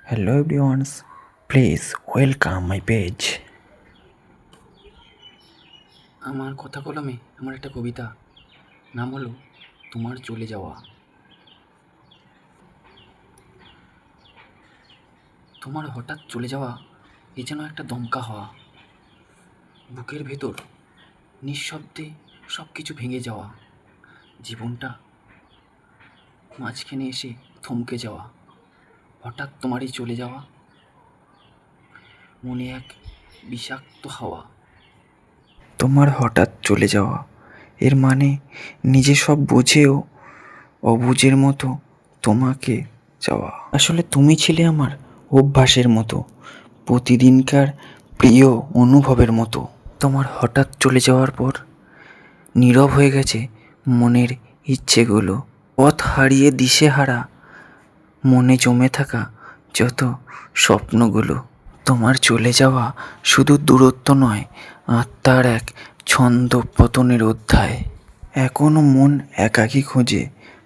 Hello everyone, please welcome my page. আমার কথা কলমে আমার একটা কবিতা, নাম হলো তোমার চলে যাওয়া। তোমার হঠাৎ চলে যাওয়া এ যেন একটা দমকা হওয়া, বুকের ভেতর নিঃশব্দে সব কিছু ভেঙে যাওয়া, জীবনটা মাঝখানে এসে থমকে যাওয়া। হঠাৎ তোমারই চলে যাওয়া, মনে এক বিষাক্ত হাওয়া। তোমার হঠাৎ চলে যাওয়া এর মানে নিজে সব বুঝেও অবুঝের মতো তোমাকে যাওয়া। আসলে তুমি ছিলে আমার অভ্যাসের মতো, প্রতিদিনকার প্রিয় অনুভবের মতো। তোমার হঠাৎ চলে যাওয়ার পর নীরব হয়ে গেছে মনের ইচ্ছেগুলো, পথ হারিয়ে দিশেহারা মনে জমে থাকা যত স্বপ্নগুলো। তোমার চলে যাওয়া শুধু দূরত্ব নয়, আত্মার এক ছন্দ পতনের অধ্যায়। এখনো মন একাকী খোঁজে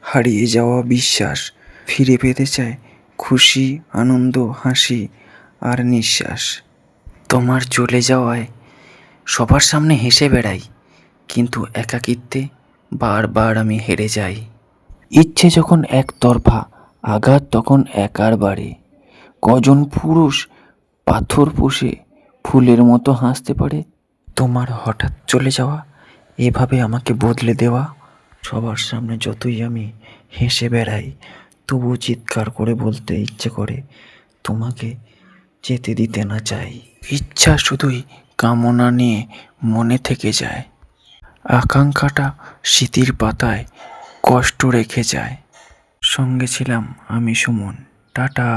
হারিয়ে যাওয়া বিশ্বাস, ফিরে পেতে চায় খুশি, আনন্দ, হাসি আর নিঃশ্বাস। তোমার চলে যাওয়ায় সবার সামনে হেসে বেড়াই, কিন্তু একাকিত্বে বারবার আমি হেরে যাই। ইচ্ছে যখন একতরফা, আঘাত তখন একার বাড়ে। কজন পুরুষ পাথর পুষে ফুলের মতো হাসতে পারে? তোমার হঠাৎ চলে যাওয়া এভাবে আমাকে বদলে দেওয়া। সবার সামনে যতই আমি হেসে বেড়াই, তবু চিৎকার করে বলতে ইচ্ছে করে তোমাকে যেতে দিতে না চাই। ইচ্ছা শুধুই কামনা নিয়ে মনে থেকে যায়, আকাঙ্ক্ষাটা স্মৃতির পাতায় কষ্ট রেখে যায়। সঙ্গে ছিলাম আমি সুমন। টাটা।